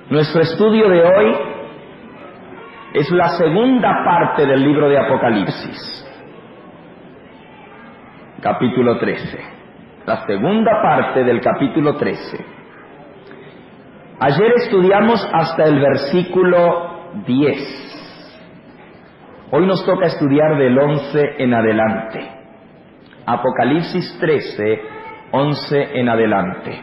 Nuestro estudio de hoy es la segunda parte del libro de Apocalipsis, capítulo 13. La segunda parte del capítulo 13. Ayer estudiamos hasta el versículo 10. Hoy nos toca estudiar del 11 en adelante. Apocalipsis 13, 11 en adelante.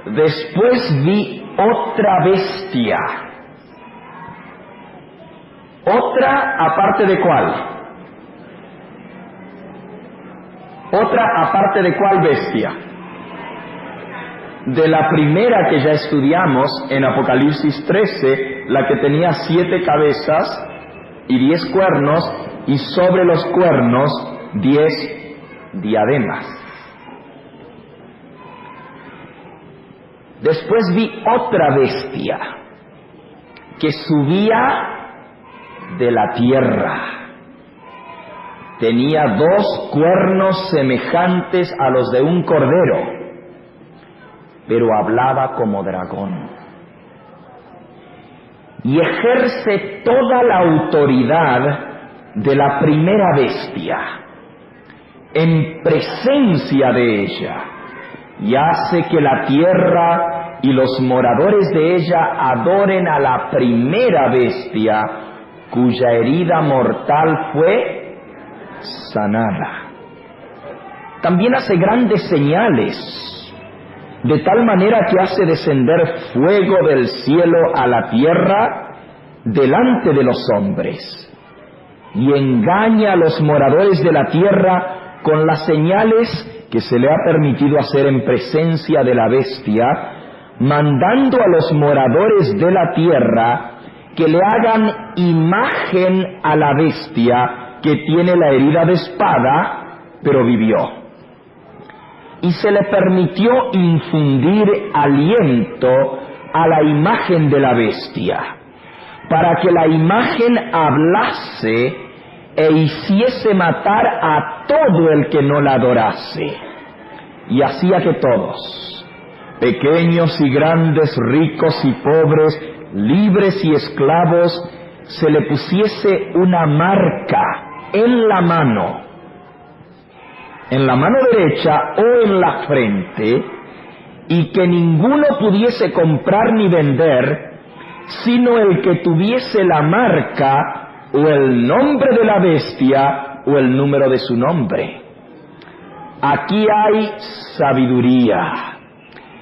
Después vi otra bestia. ¿Otra aparte de cuál? ¿Otra aparte de cuál bestia? De la primera que ya estudiamos en Apocalipsis 13, la que tenía 7 cabezas y 10 cuernos, y sobre los cuernos 10 diademas. Después vi otra bestia que subía de la tierra. Tenía 2 cuernos semejantes a los de un cordero, pero hablaba como dragón. Y ejerce toda la autoridad de la primera bestia en presencia de ella, y hace que la tierra y los moradores de ella adoren a la primera bestia, cuya herida mortal fue sanada. También hace grandes señales, de tal manera que hace descender fuego del cielo a la tierra delante de los hombres, y engaña a los moradores de la tierra con las señales que se le ha permitido hacer en presencia de la bestia, mandando a los moradores de la tierra que le hagan imagen a la bestia que tiene la herida de espada, pero vivió. Y se le permitió infundir aliento a la imagen de la bestia, para que la imagen hablase e hiciese matar a todo el que no la adorase. Y hacía que todos, pequeños y grandes, ricos y pobres, libres y esclavos, se le pusiese una marca en la mano derecha o en la frente, y que ninguno pudiese comprar ni vender, sino el que tuviese la marca o el nombre de la bestia o el número de su nombre. Aquí hay sabiduría.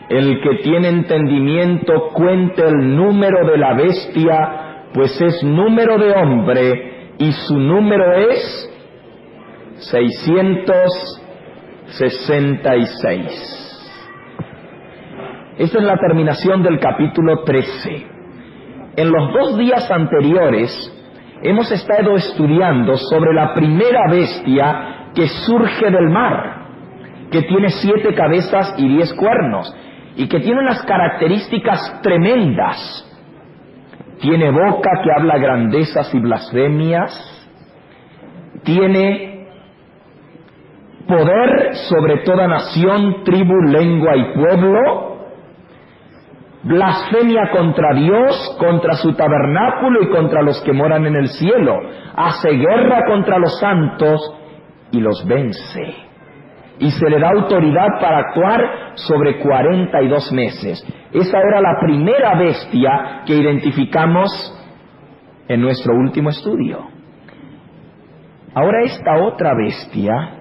El que tiene entendimiento cuente el número de la bestia, pues es número de hombre, y su número es 666. Esta es la terminación del capítulo 13. En los 2 días anteriores hemos estado estudiando sobre la primera bestia que surge del mar, que tiene 7 cabezas y 10 cuernos, y que tiene unas características tremendas. Tiene boca que habla grandezas y blasfemias, tiene poder sobre toda nación, tribu, lengua y pueblo, blasfemia contra Dios, contra su tabernáculo y contra los que moran en el cielo, hace guerra contra los santos y los vence. Y se le da autoridad para actuar sobre 42 meses. Esa era la primera bestia que identificamos en nuestro último estudio. Ahora esta otra bestia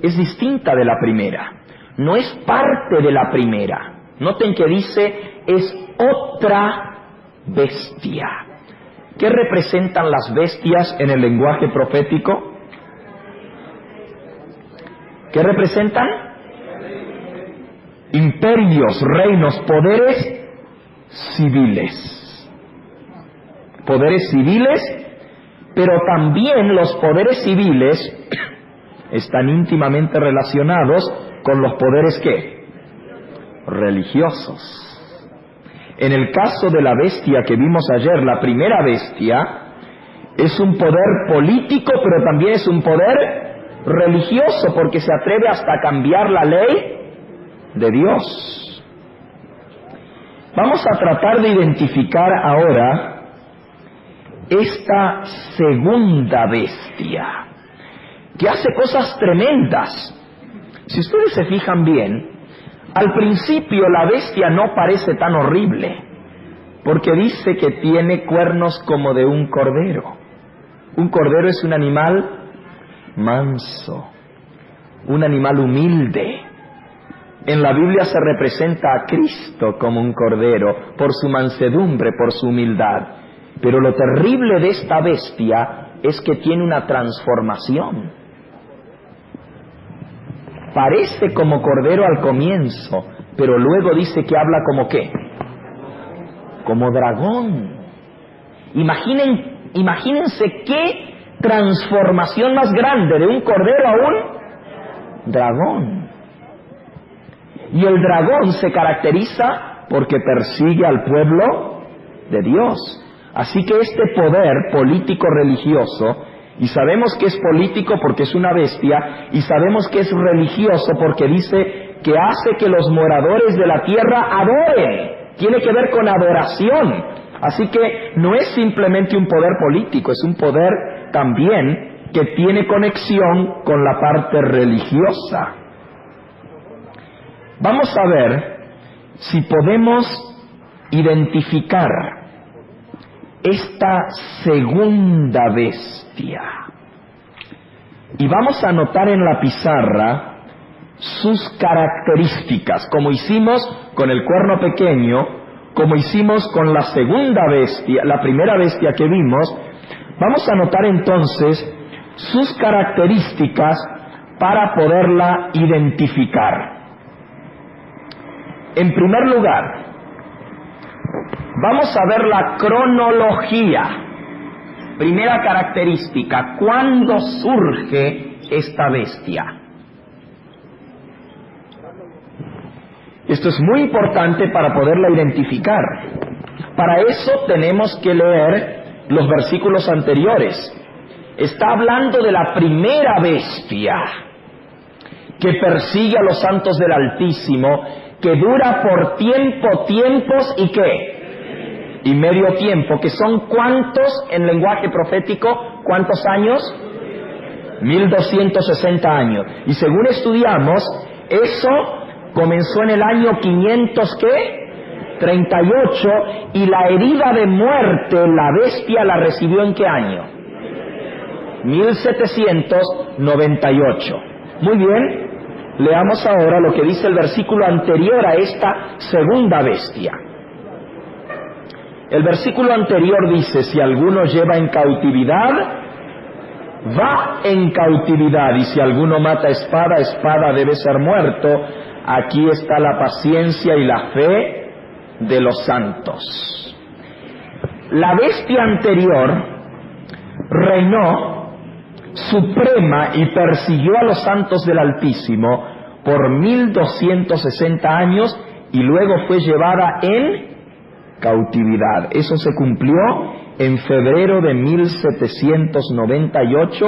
es distinta de la primera, no es parte de la primera. Noten que dice, es otra bestia. ¿Qué representan las bestias en el lenguaje profético? ¿Qué representan? Imperios, reinos, poderes civiles. Poderes civiles, pero también los poderes civiles están íntimamente relacionados con los poderes ¿qué? Religiosos. En el caso de la bestia que vimos ayer, la primera bestia, es un poder político, pero también es un poder religioso, porque se atreve hasta a cambiar la ley de Dios. Vamos a tratar de identificar ahora esta segunda bestia, que hace cosas tremendas. Si ustedes se fijan bien, al principio la bestia no parece tan horrible, porque dice que tiene cuernos como de un cordero. Un cordero es un animal manso, un animal humilde. En la Biblia se representa a Cristo como un cordero, por su mansedumbre, por su humildad. Pero lo terrible de esta bestia es que tiene una transformación. Parece como cordero al comienzo, pero luego dice que habla como ¿qué? Como dragón. Imagínense qué transformación más grande de un cordero a un dragón. Y el dragón se caracteriza porque persigue al pueblo de Dios. Así que este poder político-religioso, y sabemos que es político porque es una bestia, y sabemos que es religioso porque dice que hace que los moradores de la tierra adoren. Tiene que ver con adoración. Así que no es simplemente un poder político, es un poder también que tiene conexión con la parte religiosa. Vamos a ver si podemos identificar esta segunda bestia. Y vamos a anotar en la pizarra sus características, como hicimos con el cuerno pequeño, como hicimos con la segunda bestia, la primera bestia que vimos. Vamos a anotar entonces sus características para poderla identificar. En primer lugar, vamos a ver la cronología. Primera característica, ¿cuándo surge esta bestia? Esto es muy importante para poderla identificar. Para eso tenemos que leer los versículos anteriores. Está hablando de la primera bestia que persigue a los santos del Altísimo, que dura por tiempos y ¿qué? Y medio tiempo, que son ¿cuántos en lenguaje profético? ¿Cuántos años? 1260 años. Y según estudiamos, eso comenzó en el año 500, ¿qué? 38, y la herida de muerte, la bestia, la recibió ¿en qué año? 1798. Muy bien, leamos ahora lo que dice el versículo anterior a esta segunda bestia. El versículo anterior dice: si alguno lleva en cautividad, va en cautividad, y si alguno mata espada, espada debe ser muerto. Aquí está la paciencia y la fe de los santos. La bestia anterior reinó suprema y persiguió a los santos del Altísimo por 1260 años y luego fue llevada en cautividad. Eso se cumplió en febrero de 1798,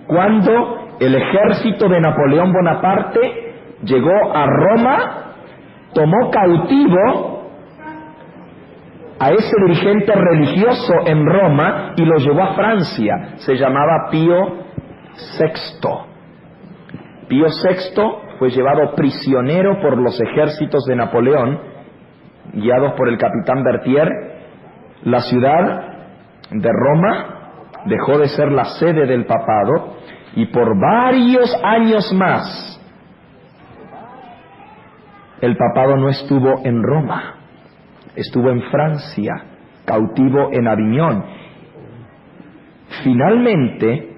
cuando el ejército de Napoleón Bonaparte llegó a Roma, tomó cautivo a ese dirigente religioso en Roma y lo llevó a Francia. Se llamaba Pío VI. Pío VI fue llevado prisionero por los ejércitos de Napoleón, guiados por el capitán Berthier. La ciudad de Roma dejó de ser la sede del papado y por varios años más el papado no estuvo en Roma, estuvo en Francia, cautivo en Aviñón. Finalmente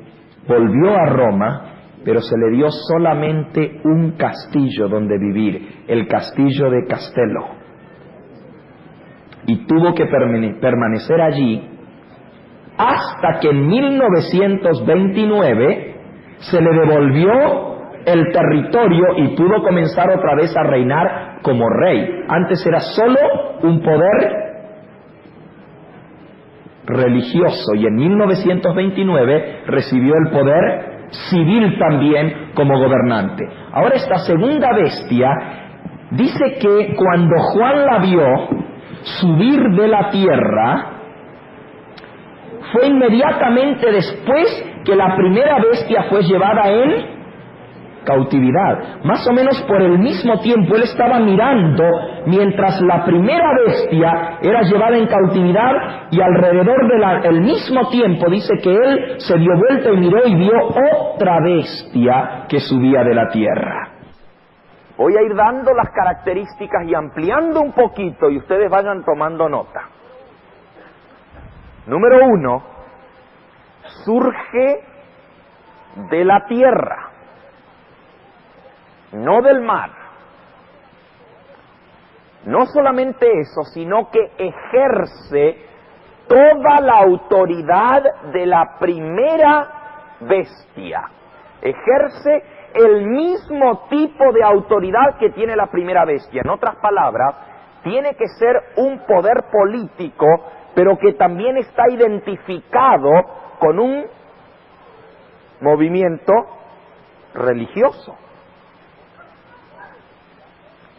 volvió a Roma, pero se le dio solamente un castillo donde vivir, el castillo de Castello. Y tuvo que permanecer allí hasta que en 1929 se le devolvió el territorio y pudo comenzar otra vez a reinar como rey. Antes era solo un poder religioso y en 1929 recibió el poder civil también como gobernante. Ahora esta segunda bestia dice que cuando Juan la vio, subir de la tierra fue inmediatamente después que la primera bestia fue llevada en cautividad. Más o menos por el mismo tiempo él estaba mirando mientras la primera bestia era llevada en cautividad, y alrededor del mismo tiempo dice que él se dio vuelta y miró y vio otra bestia que subía de la tierra. Voy a ir dando las características y ampliando un poquito y ustedes vayan tomando nota. Número 1, surge de la tierra, no del mar. No solamente eso, sino que ejerce toda la autoridad de la primera bestia. Ejerce el mismo tipo de autoridad que tiene la primera bestia. En otras palabras, tiene que ser un poder político, pero que también está identificado con un movimiento religioso.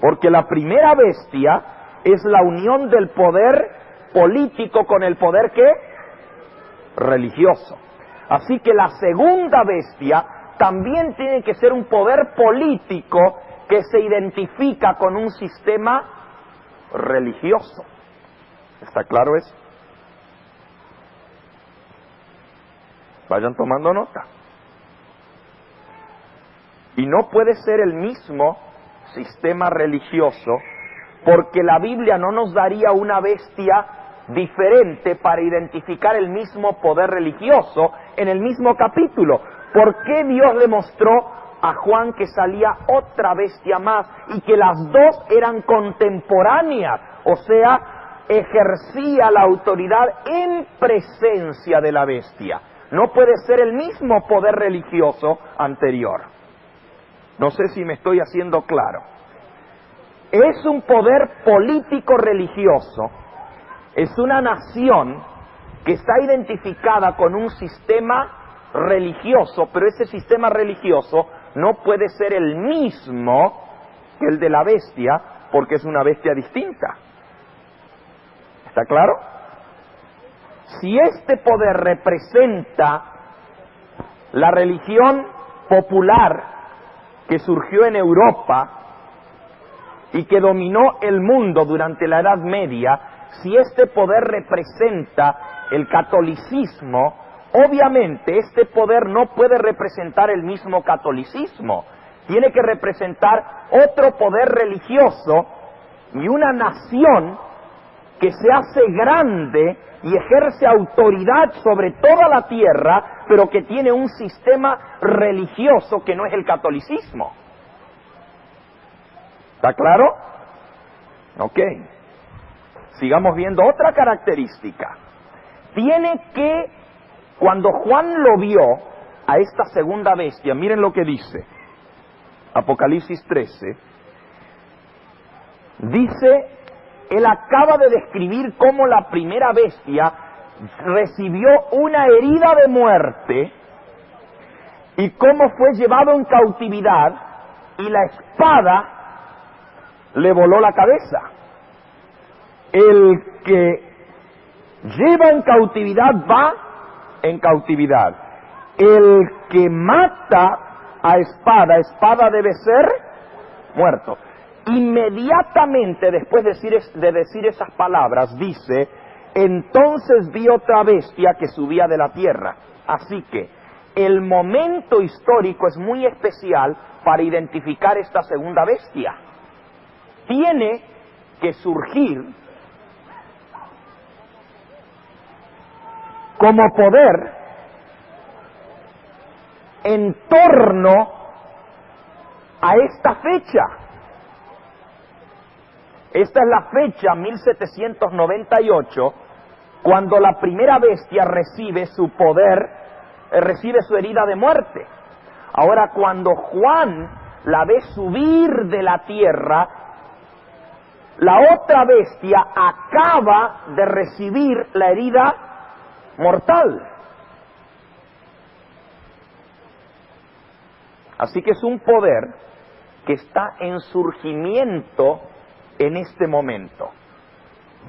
Porque la primera bestia es la unión del poder político con el poder, ¿qué? Religioso. Así que la segunda bestia también tiene que ser un poder político que se identifica con un sistema religioso. ¿Está claro eso? Vayan tomando nota. Y no puede ser el mismo sistema religioso, porque la Biblia no nos daría una bestia diferente para identificar el mismo poder religioso en el mismo capítulo. ¿Por qué Dios le mostró a Juan que salía otra bestia más y que las dos eran contemporáneas? O sea, ejercía la autoridad en presencia de la bestia. No puede ser el mismo poder religioso anterior. No sé si me estoy haciendo claro. Es un poder político religioso, es una nación que está identificada con un sistema religioso, pero ese sistema religioso no puede ser el mismo que el de la bestia, porque es una bestia distinta. ¿Está claro? Si este poder representa la religión popular que surgió en Europa y que dominó el mundo durante la Edad Media, si este poder representa el catolicismo, obviamente este poder no puede representar el mismo catolicismo. Tiene que representar otro poder religioso y una nación que se hace grande y ejerce autoridad sobre toda la tierra, pero que tiene un sistema religioso que no es el catolicismo. ¿Está claro? Ok. Sigamos viendo otra característica. Tiene que, cuando Juan lo vio a esta segunda bestia, miren lo que dice, Apocalipsis 13, dice, él acaba de describir cómo la primera bestia recibió una herida de muerte y cómo fue llevado en cautividad y la espada le voló la cabeza. El que lleva en cautividad va en cautividad. El que mata a espada, espada debe ser muerto. Inmediatamente después de decir esas palabras, dice, entonces vi otra bestia que subía de la tierra. Así que el momento histórico es muy especial para identificar esta segunda bestia. Tiene que surgir como poder en torno a esta fecha. Esta es la fecha 1798, cuando la primera bestia recibe su poder, recibe su herida de muerte. Ahora, cuando Juan la ve subir de la tierra, la otra bestia acaba de recibir la herida mortal. Así que es un poder que está en surgimiento en este momento.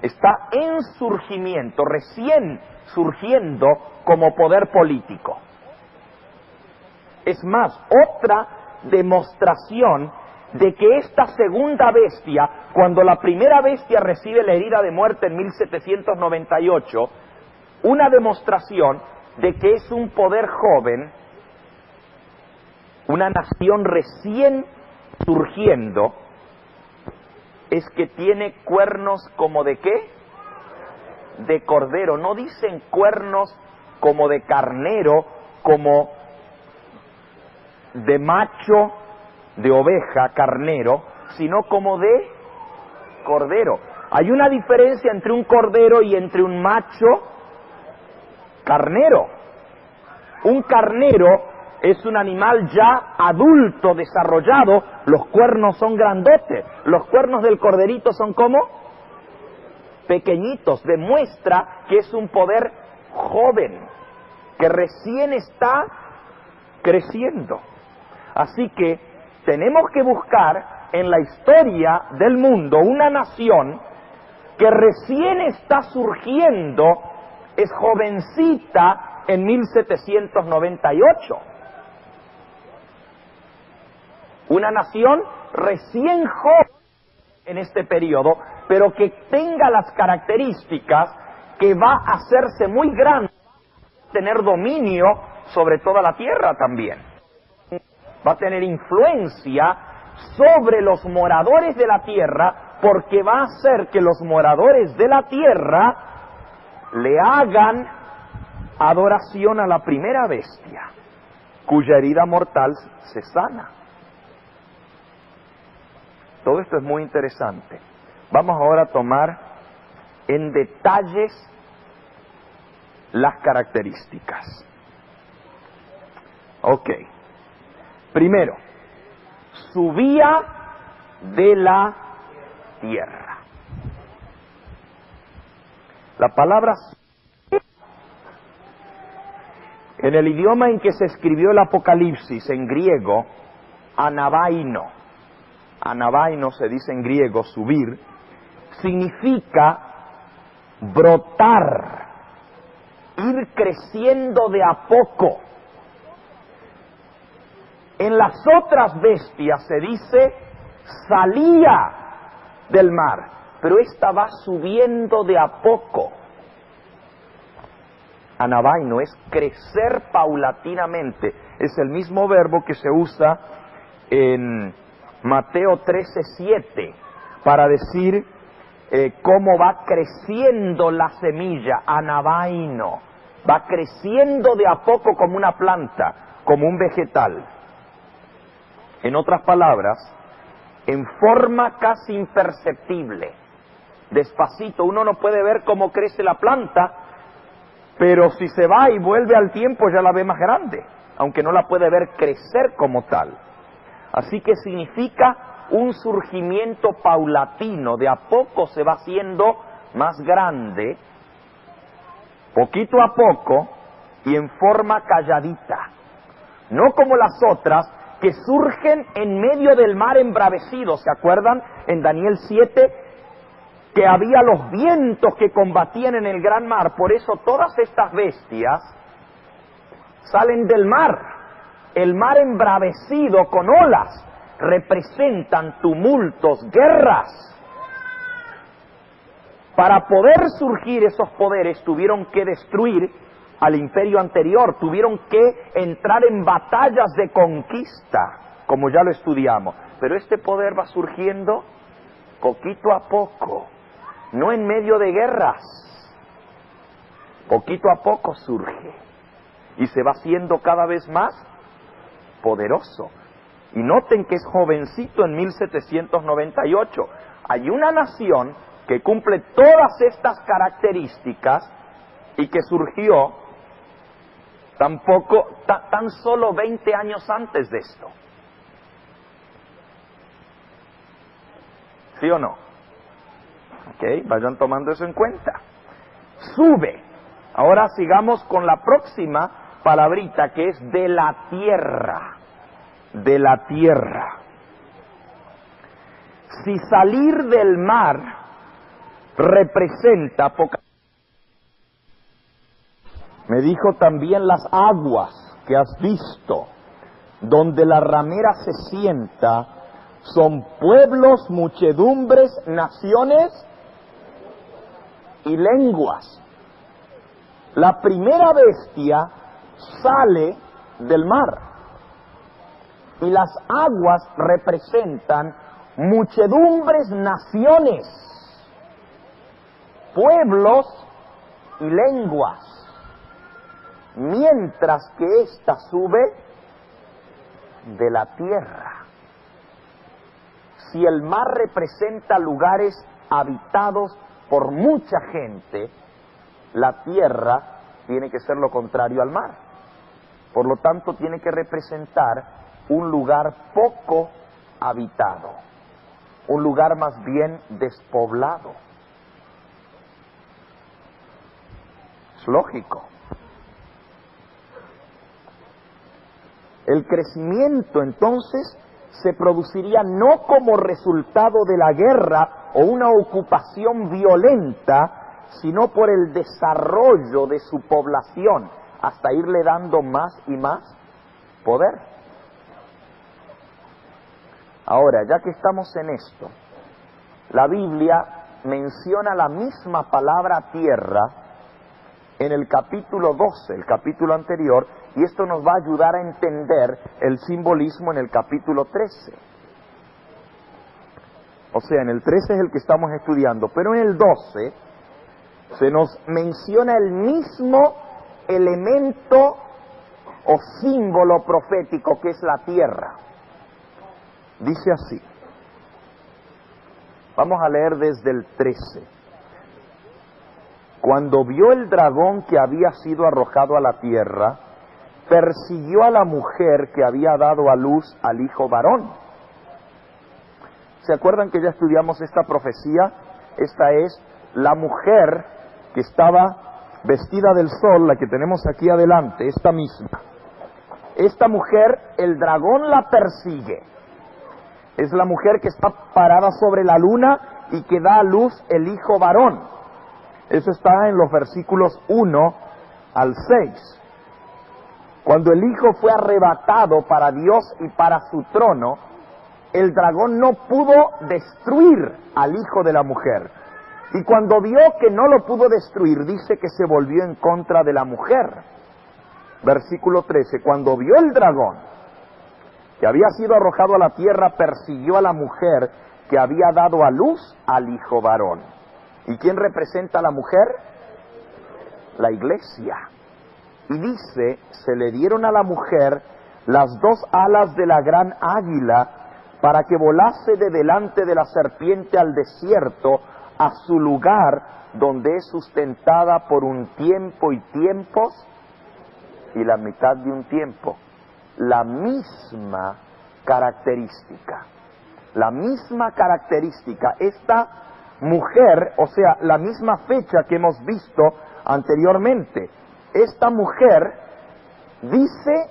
está en surgimiento, recién surgiendo como poder político. Es más, otra demostración de que esta segunda bestia, cuando la primera bestia recibe la herida de muerte en 1798, una demostración de que es un poder joven, una nación recién surgiendo, es que tiene cuernos como de ¿qué? De cordero. No dicen cuernos como de carnero, como de macho, de oveja, carnero, sino como de cordero. Hay una diferencia entre un cordero y entre un macho carnero. Un carnero es un animal ya adulto, desarrollado, los cuernos son grandotes, los cuernos del corderito son como pequeñitos, demuestra que es un poder joven, que recién está creciendo. Así que tenemos que buscar en la historia del mundo una nación que recién está surgiendo, es jovencita en 1798. Una nación recién joven en este periodo, pero que tenga las características que va a hacerse muy grande, tener dominio sobre toda la tierra también. Va a tener influencia sobre los moradores de la tierra, porque va a hacer que los moradores de la tierra le hagan adoración a la primera bestia, cuya herida mortal se sana. Todo esto es muy interesante. Vamos ahora a tomar en detalles las características. Ok. Primero, subía de la tierra. La palabra en el idioma en que se escribió el Apocalipsis, en griego, anabaino se dice en griego, subir, significa brotar, ir creciendo de a poco. En las otras bestias se dice salía del mar, pero esta va subiendo de a poco. Anabaino es crecer paulatinamente. Es el mismo verbo que se usa en Mateo 13:7 para decir cómo va creciendo la semilla. Anabaino va creciendo de a poco como una planta, como un vegetal. En otras palabras, en forma casi imperceptible, despacito. Uno no puede ver cómo crece la planta, pero si se va y vuelve al tiempo ya la ve más grande, aunque no la puede ver crecer como tal. Así que significa un surgimiento paulatino, de a poco se va haciendo más grande, poquito a poco y en forma calladita. No como las otras que surgen en medio del mar embravecido. ¿Se acuerdan en Daniel 7? Que había los vientos que combatían en el gran mar. Por eso todas estas bestias salen del mar. El mar embravecido con olas representan tumultos, guerras. Para poder surgir esos poderes tuvieron que destruir al imperio anterior, tuvieron que entrar en batallas de conquista, como ya lo estudiamos. Pero este poder va surgiendo poquito a poco, no en medio de guerras. Poquito a poco surge y se va haciendo cada vez más poderoso. Y noten que es jovencito en 1798. Hay una nación que cumple todas estas características y que surgió tan solo 20 años antes de esto. ¿Sí o no? Ok, vayan tomando eso en cuenta. Sube. Ahora sigamos con la próxima palabrita, que es de la tierra. De la tierra. Si salir del mar representa poca. Me dijo también las aguas que has visto, donde la ramera se sienta, son pueblos, muchedumbres, naciones y lenguas. La primera bestia sale del mar y las aguas representan muchedumbres, naciones, pueblos y lenguas, mientras que ésta sube de la tierra. Si el mar representa lugares habitados por mucha gente, la tierra tiene que ser lo contrario al mar. Por lo tanto, tiene que representar un lugar poco habitado, un lugar más bien despoblado. Es lógico. El crecimiento entonces se produciría no como resultado de la guerra o una ocupación violenta, sino por el desarrollo de su población, hasta irle dando más y más poder. Ahora, ya que estamos en esto, la Biblia menciona la misma palabra tierra en el capítulo 12, el capítulo anterior, y esto nos va a ayudar a entender el simbolismo en el capítulo 13. O sea, en el 13 es el que estamos estudiando, pero en el 12 se nos menciona el mismo elemento o símbolo profético que es la tierra. Dice así, vamos a leer desde el 13. Cuando vio el dragón que había sido arrojado a la tierra, persiguió a la mujer que había dado a luz al hijo varón. ¿Se acuerdan que ya estudiamos esta profecía? Esta es la mujer que estaba vestida del sol, la que tenemos aquí adelante, esta misma. Esta mujer, el dragón la persigue. Es la mujer que está parada sobre la luna y que da a luz el hijo varón. Eso está en los versículos 1 al 6. Cuando el hijo fue arrebatado para Dios y para su trono, el dragón no pudo destruir al hijo de la mujer. Y cuando vio que no lo pudo destruir, dice que se volvió en contra de la mujer. Versículo 13, cuando vio el dragón que había sido arrojado a la tierra, persiguió a la mujer que había dado a luz al hijo varón. ¿Y quién representa a la mujer? La iglesia. Y dice, se le dieron a la mujer las dos alas de la gran águila para que volase de delante de la serpiente al desierto, a su lugar donde es sustentada por un tiempo y tiempos y la mitad de un tiempo. La misma característica. La misma característica. Esta mujer, o sea, la misma fecha que hemos visto anteriormente. Esta mujer dice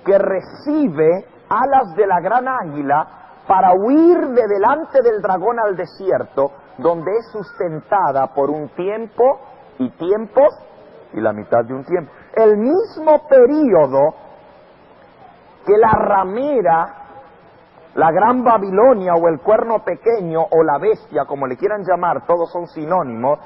que recibe alas de la gran águila para huir de delante del dragón al desierto, donde es sustentada por un tiempo y tiempos y la mitad de un tiempo. El mismo período que la ramera, la gran Babilonia o el cuerno pequeño o la bestia, como le quieran llamar, todos son sinónimos,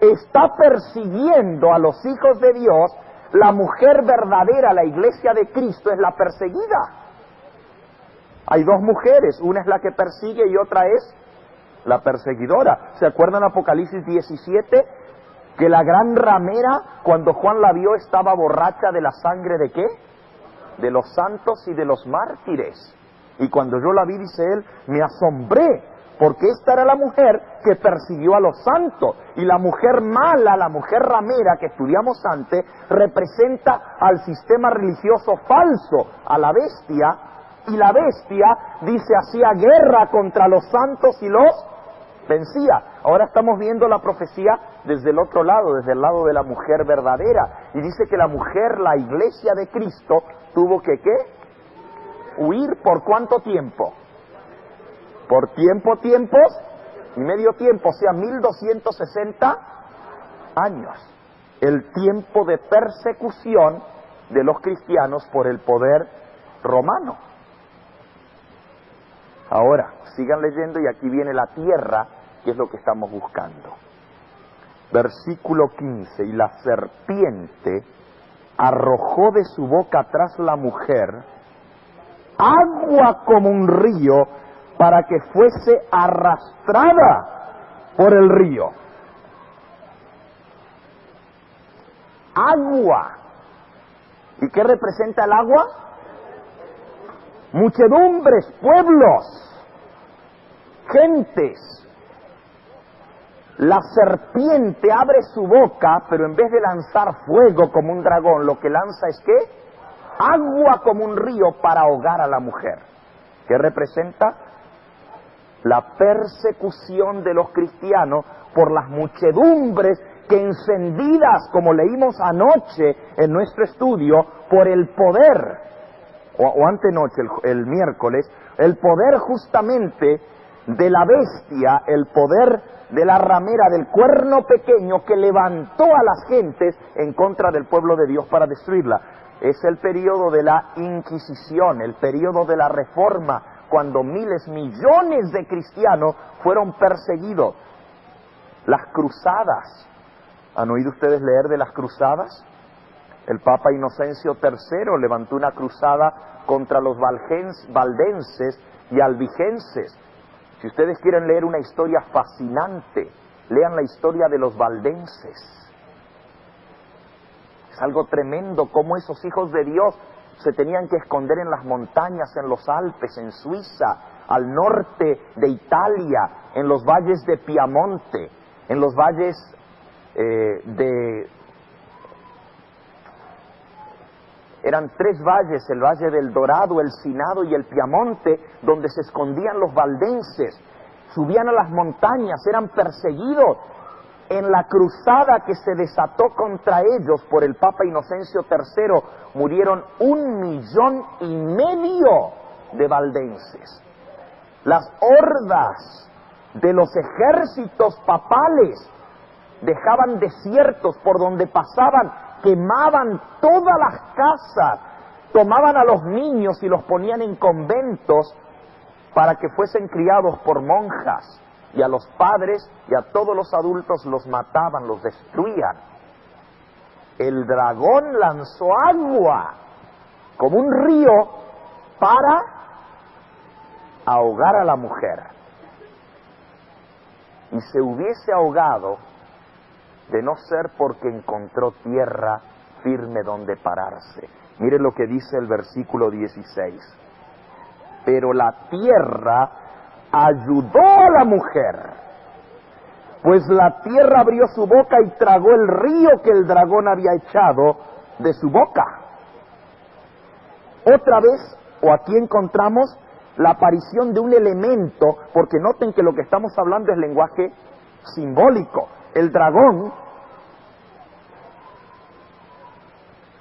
está persiguiendo a los hijos de Dios. La mujer verdadera, la iglesia de Cristo, es la perseguida. Hay dos mujeres, una es la que persigue y otra es la perseguidora. ¿Se acuerdan Apocalipsis 17? Que la gran ramera, cuando Juan la vio, estaba borracha de la sangre ¿de qué? De los santos y de los mártires. Y cuando yo la vi, dice él, me asombré, porque esta era la mujer que persiguió a los santos. Y la mujer mala, la mujer ramera que estudiamos antes, representa al sistema religioso falso, a la bestia. Y la bestia, dice, hacía guerra contra los santos y los vencía. Ahora estamos viendo la profecía desde el otro lado, desde el lado de la mujer verdadera. Y dice que la mujer, la iglesia de Cristo, tuvo que ¿qué? Huir. ¿Por cuánto tiempo? Por tiempos y medio tiempo, o sea, 1260 años. El tiempo de persecución de los cristianos por el poder romano. Ahora, sigan leyendo y aquí viene la tierra, que es lo que estamos buscando. Versículo 15, y la serpiente arrojó de su boca tras la mujer agua como un río para que fuese arrastrada por el río. Agua. ¿Y qué representa el agua? Muchedumbres, pueblos, gentes. La serpiente abre su boca, pero en vez de lanzar fuego como un dragón, lo que lanza es ¿qué? Agua como un río para ahogar a la mujer. ¿Qué representa? La persecución de los cristianos por las muchedumbres que encendidas, como leímos anoche en nuestro estudio, por el poder, o antenoche, el miércoles, el poder justamente de la bestia, el poder de la ramera, del cuerno pequeño que levantó a las gentes en contra del pueblo de Dios para destruirla. Es el periodo de la Inquisición, el periodo de la Reforma, cuando miles, millones de cristianos fueron perseguidos. Las cruzadas. ¿Han oído ustedes leer de las cruzadas? El Papa Inocencio III levantó una cruzada contra los valdenses y albigenses. Si ustedes quieren leer una historia fascinante, lean la historia de los valdenses. Es algo tremendo cómo esos hijos de Dios se tenían que esconder en las montañas, en los Alpes, en Suiza, al norte de Italia, en los valles de Piamonte, en los valles eran 3 valles, el Valle del Dorado, el Sinado y el Piamonte, donde se escondían los valdenses. Subían a las montañas, eran perseguidos. En la cruzada que se desató contra ellos por el Papa Inocencio III, murieron 1,5 millones de valdenses. Las hordas de los ejércitos papales dejaban desiertos por donde pasaban, quemaban todas las casas, tomaban a los niños y los ponían en conventos para que fuesen criados por monjas, y a los padres y a todos los adultos los mataban, los destruían. El dragón lanzó agua como un río para ahogar a la mujer, y se hubiese ahogado de no ser porque encontró tierra firme donde pararse. Mire lo que dice el versículo 16. Pero la tierra ayudó a la mujer, pues la tierra abrió su boca y tragó el río que el dragón había echado de su boca. Otra vez, o aquí encontramos la aparición de un elemento, porque noten que lo que estamos hablando es lenguaje simbólico. El dragón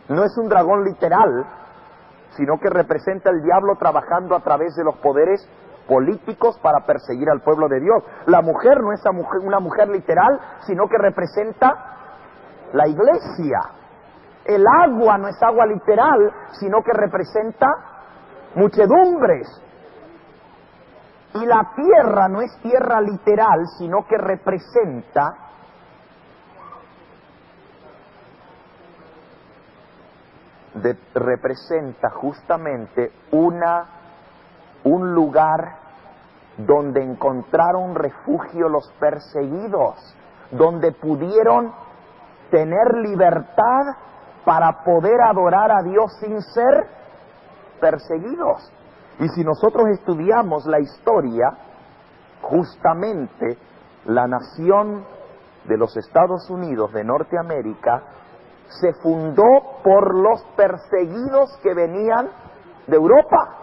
no es un dragón literal, sino que representa el diablo trabajando a través de los poderes políticos para perseguir al pueblo de Dios. La mujer no es una mujer literal, sino que representa la iglesia. El agua no es agua literal, sino que representa muchedumbres. Y la tierra no es tierra literal, sino que representa justamente un lugar donde encontraron refugio los perseguidos, donde pudieron tener libertad para poder adorar a Dios sin ser perseguidos. Y si nosotros estudiamos la historia, justamente la nación de los Estados Unidos de Norteamérica se fundó por los perseguidos que venían de Europa.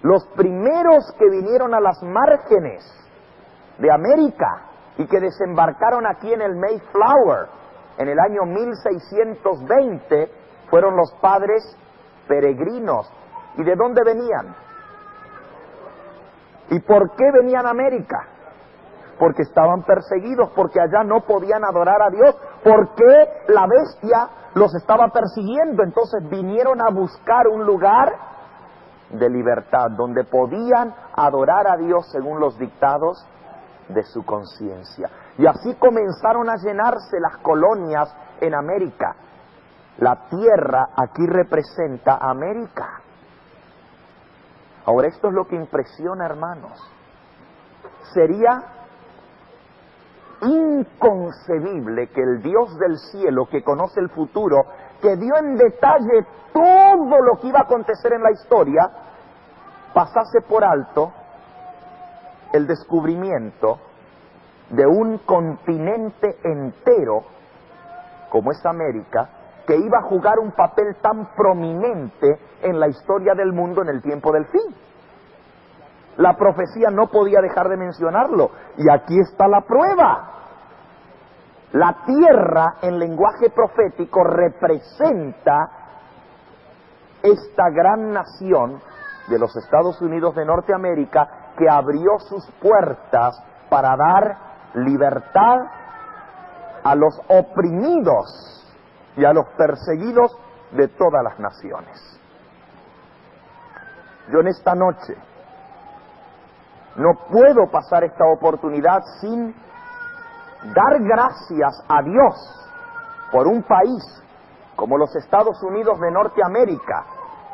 Los primeros que vinieron a las márgenes de América y que desembarcaron aquí en el Mayflower en el año 1620 fueron los padres peregrinos. ¿Y de dónde venían? ¿Y por qué venían a América? Porque estaban perseguidos, porque allá no podían adorar a Dios, porque la bestia los estaba persiguiendo. Entonces vinieron a buscar un lugar de libertad, donde podían adorar a Dios según los dictados de su conciencia. Y así comenzaron a llenarse las colonias en América. La tierra aquí representa América. Ahora, esto es lo que impresiona, hermanos. Sería inconcebible que el Dios del cielo, que conoce el futuro, que dio en detalle todo lo que iba a acontecer en la historia, pasase por alto el descubrimiento de un continente entero, como es América, que iba a jugar un papel tan prominente en la historia del mundo en el tiempo del fin. La profecía no podía dejar de mencionarlo, y aquí está la prueba. La tierra, en lenguaje profético, representa esta gran nación de los Estados Unidos de Norteamérica, que abrió sus puertas para dar libertad a los oprimidos y a los perseguidos de todas las naciones. Yo en esta noche no puedo pasar esta oportunidad sin dar gracias a Dios por un país como los Estados Unidos de Norteamérica,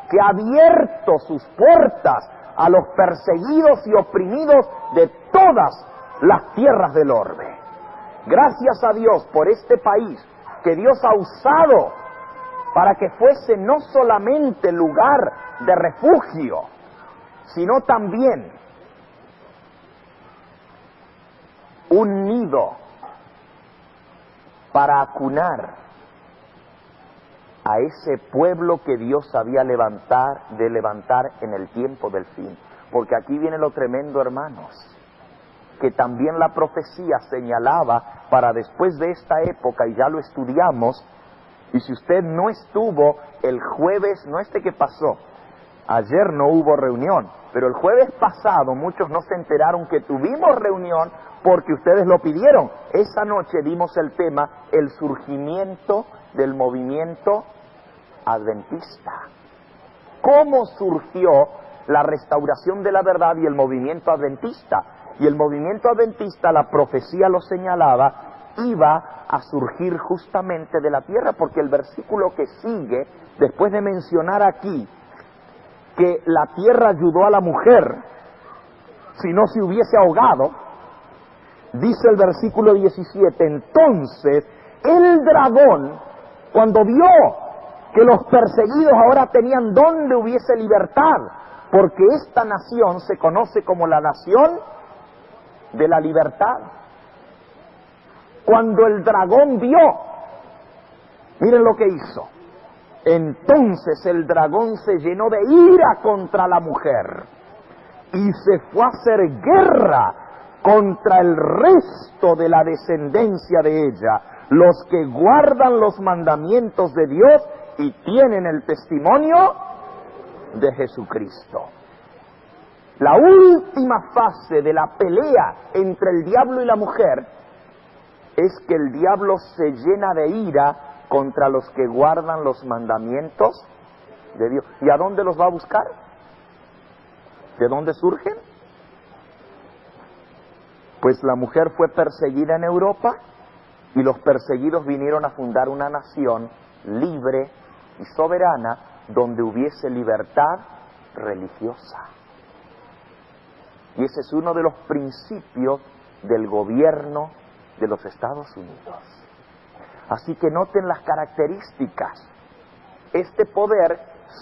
que ha abierto sus puertas a los perseguidos y oprimidos de todas las tierras del orbe. Gracias a Dios por este país que Dios ha usado para que fuese no solamente lugar de refugio, sino también un nido para acunar a ese pueblo que Dios había de levantar en el tiempo del fin. Porque aquí viene lo tremendo, hermanos, que también la profecía señalaba para después de esta época, y ya lo estudiamos. Y si usted no estuvo el jueves, no que pasó, ayer no hubo reunión, pero el jueves pasado muchos no se enteraron que tuvimos reunión porque ustedes lo pidieron. Esa noche dimos el tema, el surgimiento del movimiento adventista. ¿Cómo surgió la restauración de la verdad y el movimiento adventista? Y el movimiento adventista, la profecía lo señalaba, iba a surgir justamente de la tierra, porque el versículo que sigue, después de mencionar aquí que la tierra ayudó a la mujer, si no se hubiese ahogado, dice el versículo 17, entonces el dragón, cuando vio que los perseguidos ahora tenían donde hubiese libertad, porque esta nación se conoce como la nación de la libertad. Cuando el dragón vio, miren lo que hizo. Entonces el dragón se llenó de ira contra la mujer y se fue a hacer guerra contra el resto de la descendencia de ella, los que guardan los mandamientos de Dios y tienen el testimonio de Jesucristo. La última fase de la pelea entre el diablo y la mujer es que el diablo se llena de ira contra los que guardan los mandamientos de Dios. ¿Y a dónde los va a buscar? ¿De dónde surgen? Pues la mujer fue perseguida en Europa y los perseguidos vinieron a fundar una nación libre y soberana donde hubiese libertad religiosa. Y ese es uno de los principios del gobierno de los Estados Unidos. Así que noten las características. Este poder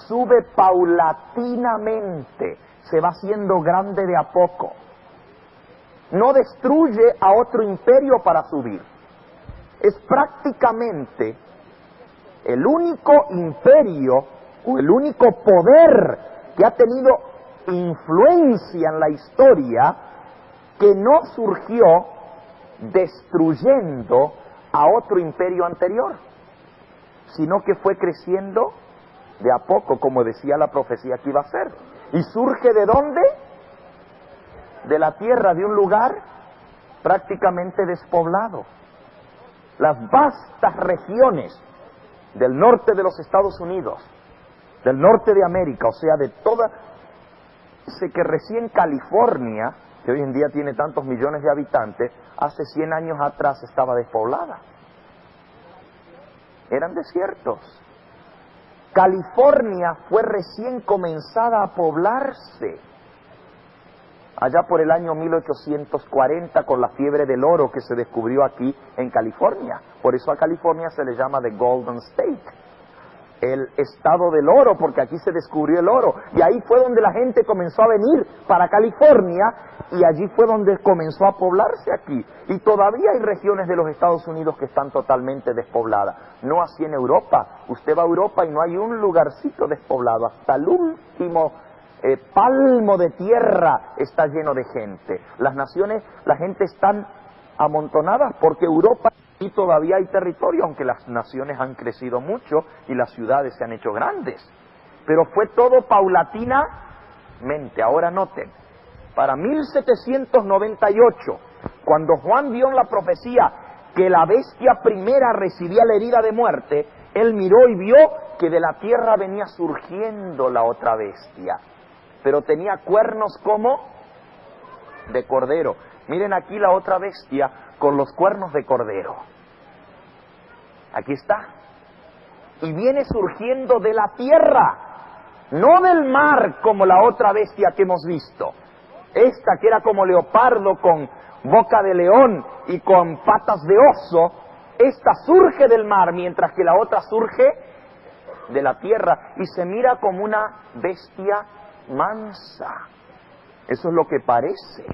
sube paulatinamente, se va haciendo grande de a poco. No destruye a otro imperio para subir. Es prácticamente el único imperio o el único poder que ha tenido influencia en la historia que no surgió destruyendo a otro imperio anterior, sino que fue creciendo de a poco, como decía la profecía que iba a ser. ¿Y surge de dónde? De la tierra, de un lugar prácticamente despoblado. Las vastas regiones del norte de los Estados Unidos, del norte de América, o sea, de toda... Dice que recién California, que hoy en día tiene tantos millones de habitantes, hace 100 años atrás estaba despoblada. Eran desiertos. California fue recién comenzada a poblarse allá por el año 1840 con la fiebre del oro que se descubrió aquí en California. Por eso a California se le llama The Golden State, el estado del oro, porque aquí se descubrió el oro. Y ahí fue donde la gente comenzó a venir para California, y allí fue donde comenzó a poblarse aquí. Y todavía hay regiones de los Estados Unidos que están totalmente despobladas. No así en Europa. Usted va a Europa y no hay un lugarcito despoblado. Hasta el último palmo de tierra está lleno de gente. Las naciones, la gente están amontonadas porque Europa... Y todavía hay territorio, aunque las naciones han crecido mucho y las ciudades se han hecho grandes. Pero fue todo paulatinamente. Ahora noten, para 1798, cuando Juan vio en la profecía que la bestia primera recibía la herida de muerte, él miró y vio que de la tierra venía surgiendo la otra bestia. Pero tenía cuernos como de cordero. Miren aquí la otra bestia con los cuernos de cordero. Aquí está. Y viene surgiendo de la tierra, no del mar como la otra bestia que hemos visto. Esta que era como leopardo con boca de león y con patas de oso, esta surge del mar, mientras que la otra surge de la tierra y se mira como una bestia mansa. Eso es lo que parece,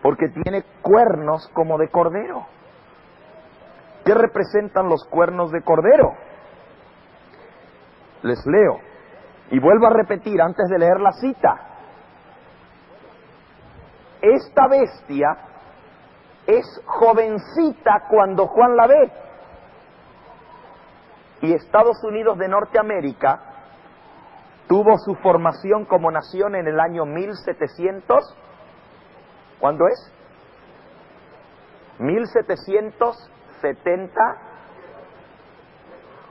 porque tiene cuernos como de cordero. ¿Qué representan los cuernos de cordero? Les leo, y vuelvo a repetir antes de leer la cita. Esta bestia es jovencita cuando Juan la ve. Y Estados Unidos de Norteamérica tuvo su formación como nación en el año 1700. ¿Cuándo es? 1770.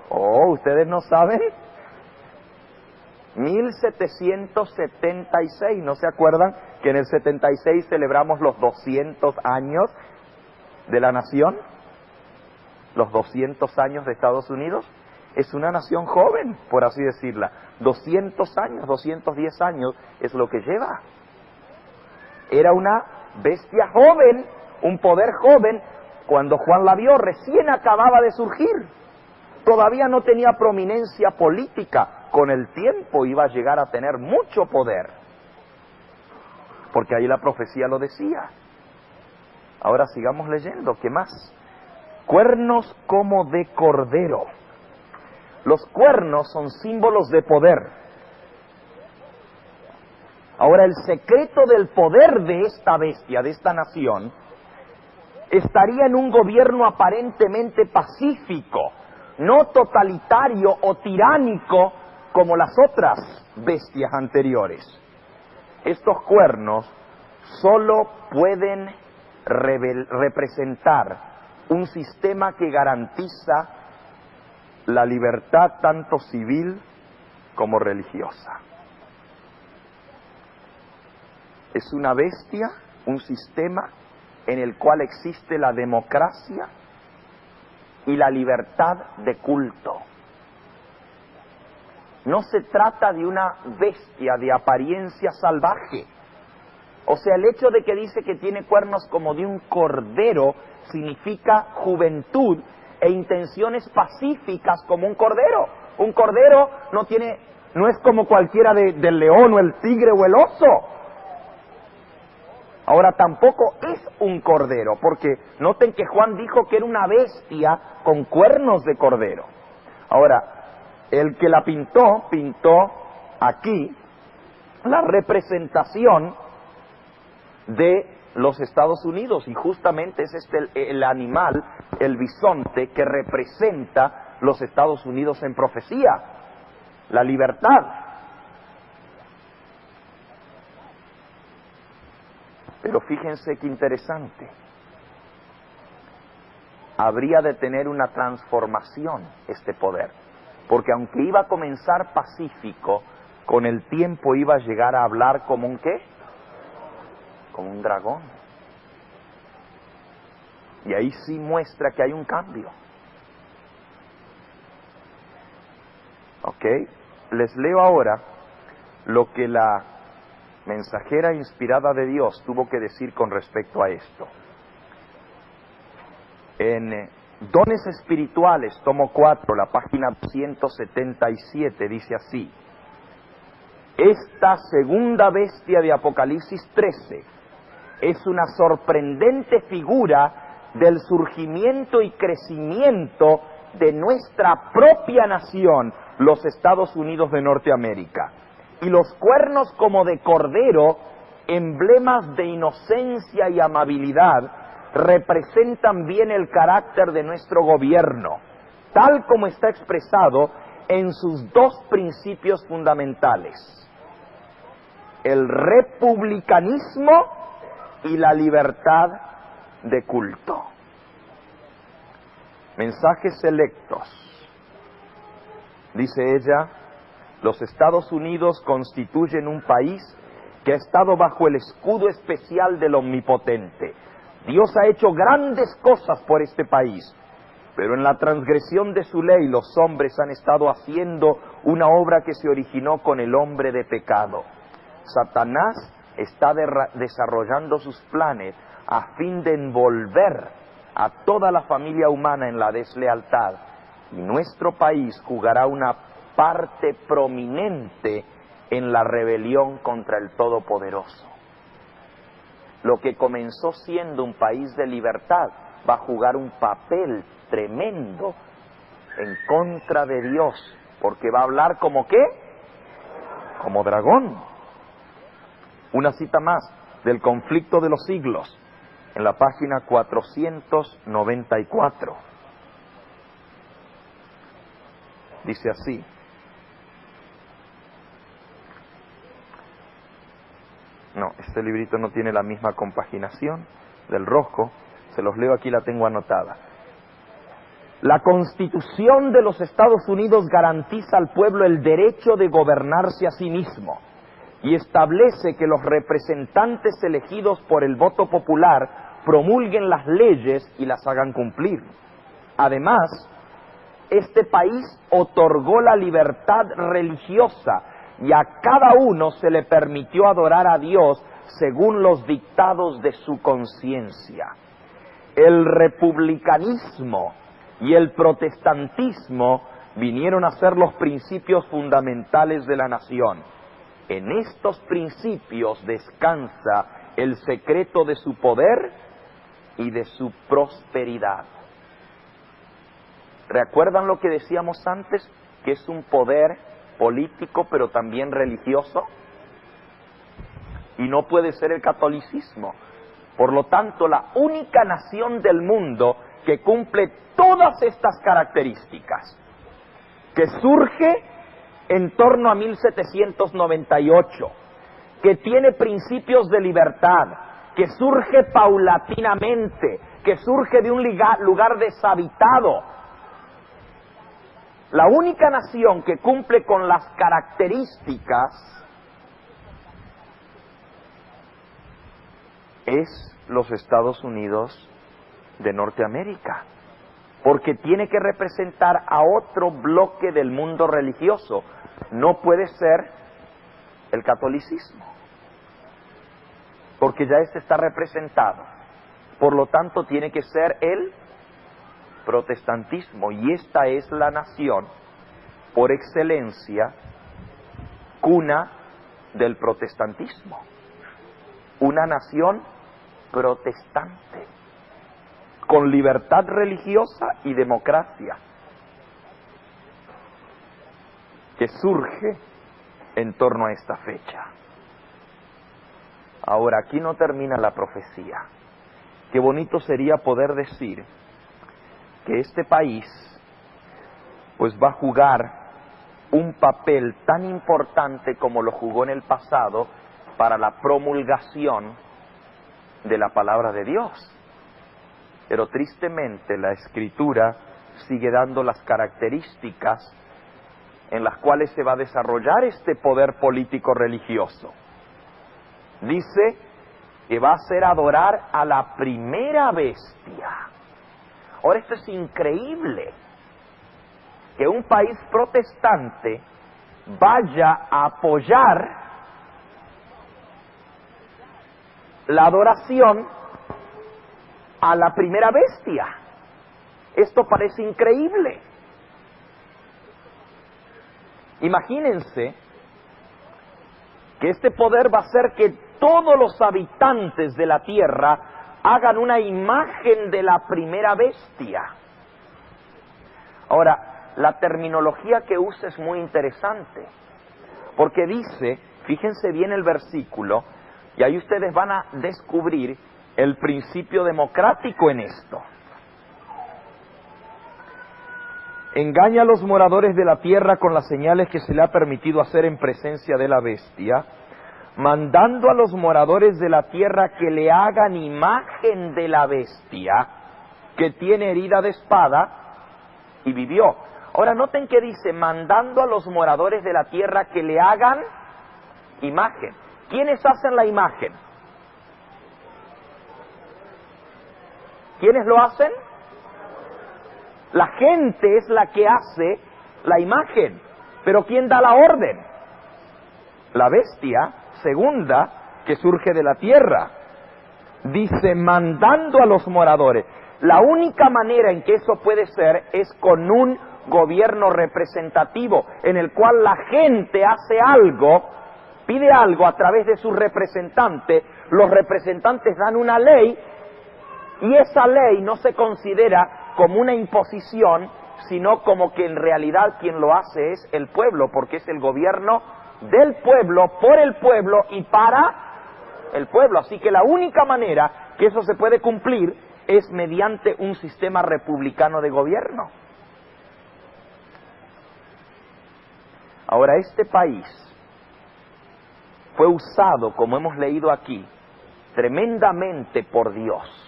Oh, ¿ustedes no saben? 1776. ¿No se acuerdan que en el 76 celebramos los 200 años de la nación? Los 200 años de Estados Unidos. Es una nación joven, por así decirla. 200 años, 210 años es lo que lleva. Era una bestia joven, un poder joven. Cuando Juan la vio, recién acababa de surgir. Todavía no tenía prominencia política. Con el tiempo iba a llegar a tener mucho poder. Porque ahí la profecía lo decía. Ahora sigamos leyendo. ¿Qué más? Cuernos como de cordero. Los cuernos son símbolos de poder. Ahora, el secreto del poder de esta bestia, de esta nación, estaría en un gobierno aparentemente pacífico, no totalitario o tiránico como las otras bestias anteriores. Estos cuernos solo pueden representar un sistema que garantiza la libertad tanto civil como religiosa. Es una bestia, un sistema en el cual existe la democracia y la libertad de culto. No se trata de una bestia de apariencia salvaje. O sea, el hecho de que dice que tiene cuernos como de un cordero significa juventud e intenciones pacíficas como un cordero. Un cordero no es como cualquiera del león o el tigre o el oso. Ahora tampoco es un cordero, porque noten que Juan dijo que era una bestia con cuernos de cordero. Ahora, el que la pintó aquí la representación de los Estados Unidos, y justamente es el animal, el bisonte, que representa los Estados Unidos en profecía, la libertad. Pero Pero fíjense qué interesante. Habría de tener una transformación este poder, porque aunque iba a comenzar pacífico, con el tiempo iba a llegar a hablar como un ¿qué? Como un dragón. Y ahí sí muestra que hay un cambio. ¿Ok? Les leo ahora lo que la mensajera inspirada de Dios tuvo que decir con respecto a esto. En Dones Espirituales, tomo 4, la página 177, dice así: esta segunda bestia de Apocalipsis 13 es una sorprendente figura del surgimiento y crecimiento de nuestra propia nación, los Estados Unidos de Norteamérica. Y los cuernos como de cordero, emblemas de inocencia y amabilidad, representan bien el carácter de nuestro gobierno, tal como está expresado en sus dos principios fundamentales: el republicanismo y la libertad de culto. Mensajes selectos. Dice ella: los Estados Unidos constituyen un país que ha estado bajo el escudo especial del Omnipotente. Dios ha hecho grandes cosas por este país, pero en la transgresión de su ley los hombres han estado haciendo una obra que se originó con el hombre de pecado. Satanás está desarrollando sus planes a fin de envolver a toda la familia humana en la deslealtad, y nuestro país jugará una parte prominente en la rebelión contra el Todopoderoso. Lo que comenzó siendo un país de libertad va a jugar un papel tremendo en contra de Dios, porque va a hablar como ¿qué? Como dragón. Una cita más del Conflicto de los Siglos, en la página 494. Dice así: no, este librito no tiene la misma compaginación del rojo, se los leo aquí, la tengo anotada. La Constitución de los Estados Unidos garantiza al pueblo el derecho de gobernarse a sí mismo y establece que los representantes elegidos por el voto popular promulguen las leyes y las hagan cumplir. Además, este país otorgó la libertad religiosa y a cada uno se le permitió adorar a Dios según los dictados de su conciencia. El republicanismo y el protestantismo vinieron a ser los principios fundamentales de la nación. En estos principios descansa el secreto de su poder y de su prosperidad. ¿Recuerdan lo que decíamos antes? Que es un poder político pero también religioso. Y no puede ser el catolicismo. Por lo tanto, la única nación del mundo que cumple todas estas características, que surge en torno a 1798, que tiene principios de libertad, que surge paulatinamente, que surge de un lugar deshabitado. La única nación que cumple con las características es los Estados Unidos de Norteamérica, porque tiene que representar a otro bloque del mundo religioso. No puede ser el catolicismo, porque ya este está representado. Por lo tanto, tiene que ser el protestantismo, y esta es la nación por excelencia, cuna del protestantismo. Una nación protestante, con libertad religiosa y democracia, que surge en torno a esta fecha. Ahora, aquí no termina la profecía. Qué bonito sería poder decir que este país pues va a jugar un papel tan importante como lo jugó en el pasado para la promulgación de la palabra de Dios. Pero tristemente la Escritura sigue dando las características en las cuales se va a desarrollar este poder político religioso. Dice que va a hacer adorar a la primera bestia. Ahora, esto es increíble, que un país protestante vaya a apoyar la adoración a la primera bestia. Esto parece increíble. Imagínense que este poder va a hacer que todos los habitantes de la tierra hagan una imagen de la primera bestia. Ahora, la terminología que usa es muy interesante, porque dice, fíjense bien el versículo, y ahí ustedes van a descubrir el principio democrático en esto. Engaña a los moradores de la tierra con las señales que se le ha permitido hacer en presencia de la bestia, mandando a los moradores de la tierra que le hagan imagen de la bestia, que tiene herida de espada y vivió. Ahora noten que dice, mandando a los moradores de la tierra que le hagan imagen. ¿Quiénes hacen la imagen? ¿Quiénes lo hacen? La gente es la que hace la imagen. Pero ¿quién da la orden? La bestia segunda que surge de la tierra. Dice, mandando a los moradores. La única manera en que eso puede ser es con un gobierno representativo, en el cual la gente hace algo, pide algo a través de sus representantes, los representantes dan una ley, y esa ley no se considera como una imposición, sino como que en realidad quien lo hace es el pueblo, porque es el gobierno del pueblo, por el pueblo y para el pueblo. Así que la única manera que eso se puede cumplir es mediante un sistema republicano de gobierno. Ahora, este país fue usado, como hemos leído aquí, tremendamente por Dios.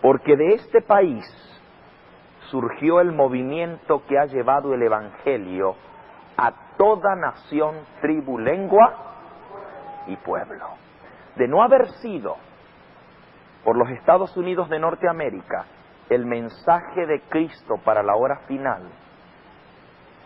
Porque de este país surgió el movimiento que ha llevado el Evangelio a toda nación, tribu, lengua y pueblo. De no haber sido por los Estados Unidos de Norteamérica el mensaje de Cristo para la hora final,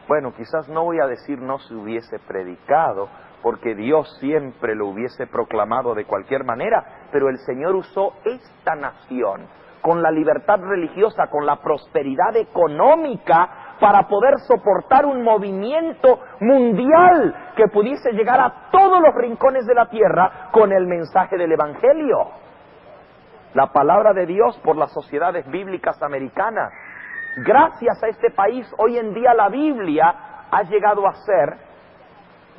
bueno, quizás no voy a decir no se hubiese predicado, porque Dios siempre lo hubiese proclamado de cualquier manera, pero el Señor usó esta nación con la libertad religiosa, con la prosperidad económica, para poder soportar un movimiento mundial que pudiese llegar a todos los rincones de la tierra con el mensaje del Evangelio. La palabra de Dios por las sociedades bíblicas americanas. Gracias a este país, hoy en día la Biblia ha llegado a ser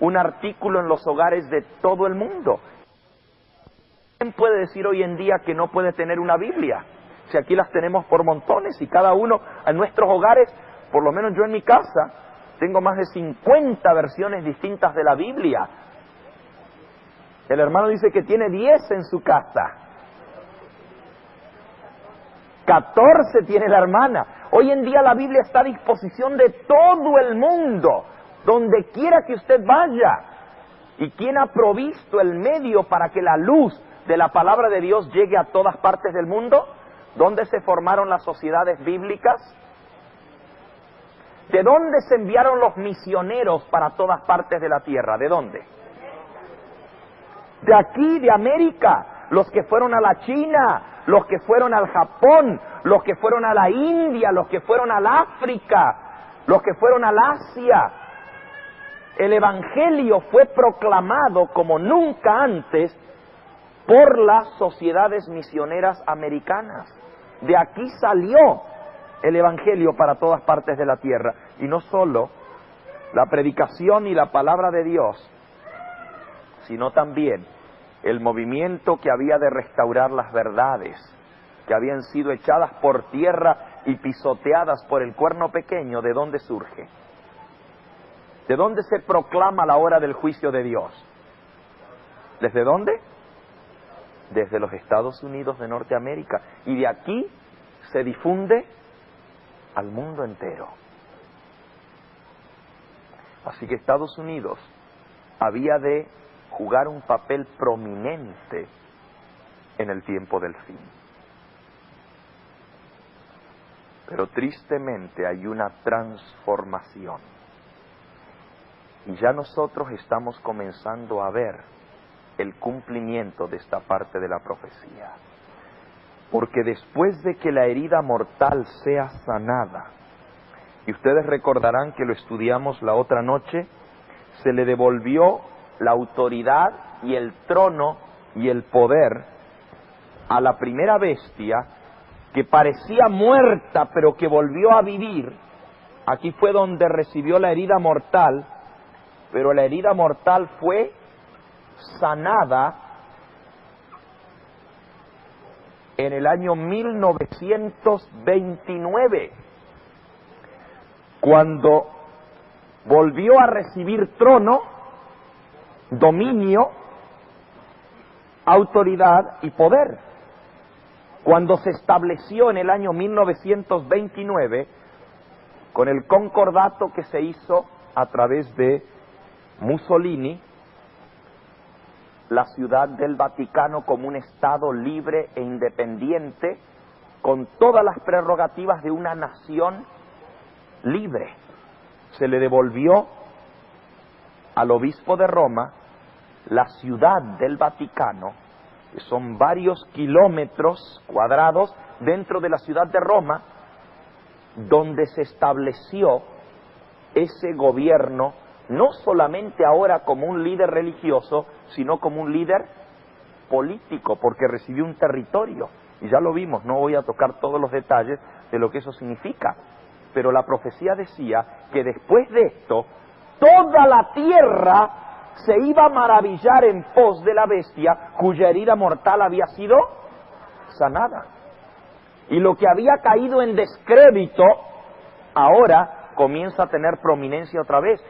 un artículo en los hogares de todo el mundo. ¿Quién puede decir hoy en día que no puede tener una Biblia? Si aquí las tenemos por montones y cada uno en nuestros hogares, por lo menos yo en mi casa, tengo más de 50 versiones distintas de la Biblia. El hermano dice que tiene 10 en su casa. 14 tiene la hermana. Hoy en día la Biblia está a disposición de todo el mundo, donde quiera que usted vaya. ¿Y quién ha provisto el medio para que la luz de la palabra de Dios llegue a todas partes del mundo? ¿Dónde se formaron las sociedades bíblicas? ¿De dónde se enviaron los misioneros para todas partes de la tierra? ¿De dónde? De aquí, de América. Los que fueron a la China, los que fueron al Japón, los que fueron a la India, los que fueron al África, los que fueron al Asia. El Evangelio fue proclamado como nunca antes por las sociedades misioneras americanas. De aquí salió el Evangelio para todas partes de la tierra. Y no solo la predicación y la palabra de Dios, sino también el movimiento que había de restaurar las verdades que habían sido echadas por tierra y pisoteadas por el cuerno pequeño. ¿De dónde surge? ¿De dónde se proclama la hora del juicio de Dios? ¿Desde dónde? desde los Estados Unidos de Norteamérica, y de aquí se difunde al mundo entero. Así que Estados Unidos había de jugar un papel prominente en el tiempo del fin. Pero tristemente hay una transformación. Y ya nosotros estamos comenzando a ver el cumplimiento de esta parte de la profecía. Porque después de que la herida mortal sea sanada, y ustedes recordarán que lo estudiamos la otra noche, se le devolvió la autoridad y el trono y el poder a la primera bestia que parecía muerta pero que volvió a vivir. Aquí fue donde recibió la herida mortal, pero la herida mortal fue sanada en el año 1929, cuando volvió a recibir trono, dominio, autoridad y poder. Cuando se estableció en el año 1929, con el concordato que se hizo a través de Mussolini, la ciudad del Vaticano como un estado libre e independiente, con todas las prerrogativas de una nación libre. Se le devolvió al obispo de Roma la ciudad del Vaticano, que son varios kilómetros cuadrados dentro de la ciudad de Roma, donde se estableció ese gobierno, no solamente ahora como un líder religioso, sino como un líder político, porque recibió un territorio. Y ya lo vimos, no voy a tocar todos los detalles de lo que eso significa. Pero la profecía decía que después de esto, toda la tierra se iba a maravillar en pos de la bestia cuya herida mortal había sido sanada. Y lo que había caído en descrédito, ahora comienza a tener prominencia otra vez.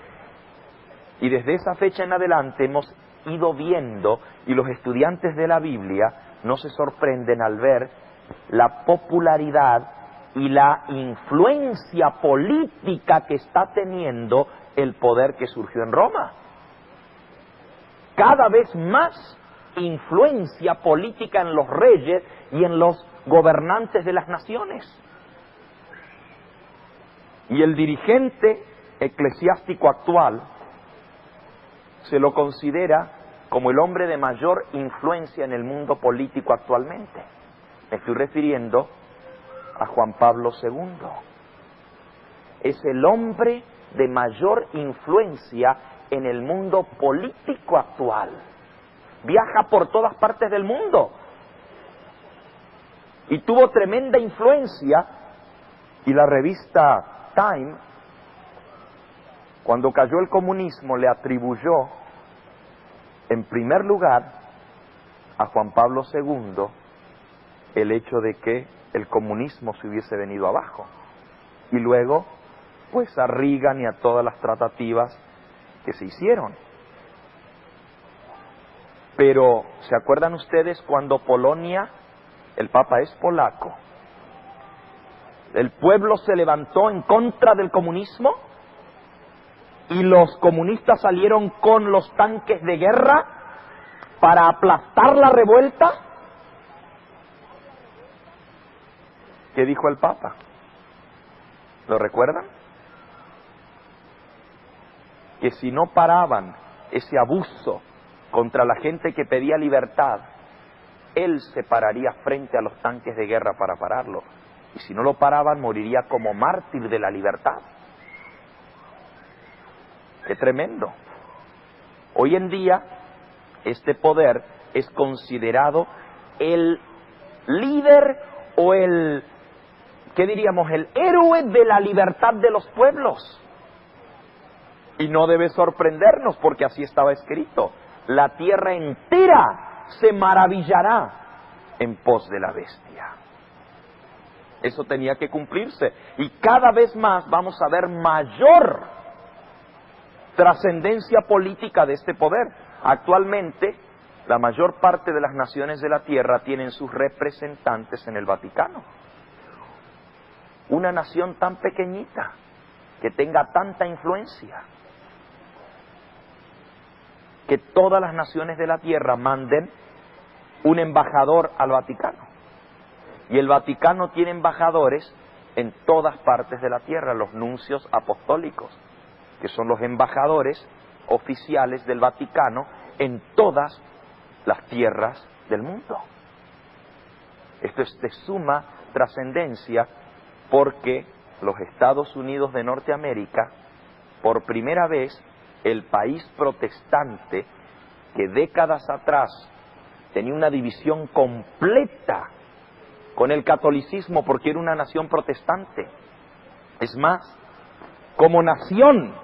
Y desde esa fecha en adelante hemos ido viendo, y los estudiantes de la Biblia no se sorprenden al ver la popularidad y la influencia política que está teniendo el poder que surgió en Roma. Cada vez más influencia política en los reyes y en los gobernantes de las naciones. Y el dirigente eclesiástico actual se lo considera como el hombre de mayor influencia en el mundo político actualmente. Me estoy refiriendo a Juan Pablo II. Es el hombre de mayor influencia en el mundo político actual. Viaja por todas partes del mundo y tuvo tremenda influencia. Y la revista Time, cuando cayó el comunismo, le atribuyó en primer lugar a Juan Pablo II el hecho de que el comunismo se hubiese venido abajo, y luego pues a Reagan y a todas las tratativas que se hicieron. Pero ¿se acuerdan ustedes cuando Polonia, el Papa es polaco, el pueblo se levantó en contra del comunismo y los comunistas salieron con los tanques de guerra para aplastar la revuelta? ¿Qué dijo el Papa? ¿Lo recuerdan? Que si no paraban ese abuso contra la gente que pedía libertad, él se pararía frente a los tanques de guerra para pararlo. Y si no lo paraban, moriría como mártir de la libertad. ¡Qué tremendo! Hoy en día, este poder es considerado el líder o el, ¿qué diríamos?, el héroe de la libertad de los pueblos. Y no debe sorprendernos, porque así estaba escrito: la tierra entera se maravillará en pos de la bestia. Eso tenía que cumplirse. Y cada vez más vamos a ver mayor trascendencia política de este poder. Actualmente, la mayor parte de las naciones de la tierra tienen sus representantes en el Vaticano. Una nación tan pequeñita, que tenga tanta influencia, que todas las naciones de la tierra manden un embajador al Vaticano. Y el Vaticano tiene embajadores en todas partes de la tierra, los nuncios apostólicos, que son los embajadores oficiales del Vaticano en todas las tierras del mundo. Esto es de suma trascendencia porque los Estados Unidos de Norteamérica, por primera vez, el país protestante que décadas atrás tenía una división completa con el catolicismo porque era una nación protestante. Es más, como nación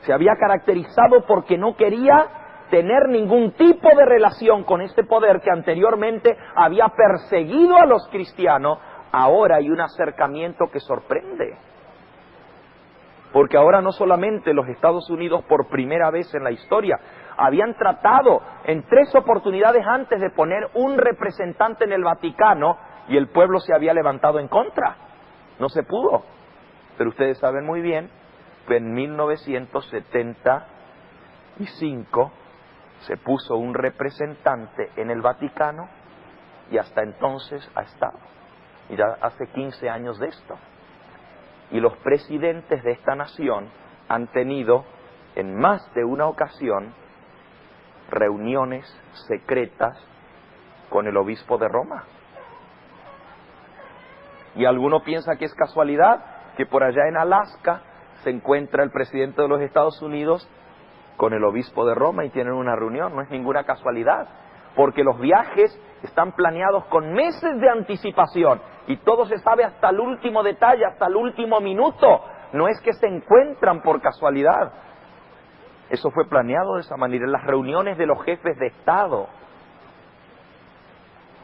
se había caracterizado porque no quería tener ningún tipo de relación con este poder que anteriormente había perseguido a los cristianos. Ahora hay un acercamiento que sorprende. Porque ahora no solamente los Estados Unidos por primera vez en la historia habían tratado en 3 oportunidades antes de poner un representante en el Vaticano y el pueblo se había levantado en contra. No se pudo. Pero ustedes saben muy bien que en 1975 se puso un representante en el Vaticano y hasta entonces ha estado. Y ya hace 15 años de esto. Y los presidentes de esta nación han tenido en más de una ocasión reuniones secretas con el obispo de Roma. Y alguno piensa que es casualidad que por allá en Alaska se encuentra el presidente de los Estados Unidos con el obispo de Roma y tienen una reunión. No es ninguna casualidad, porque los viajes están planeados con meses de anticipación y todo se sabe hasta el último detalle, hasta el último minuto. No es que se encuentran por casualidad. Eso fue planeado de esa manera en las reuniones de los jefes de Estado.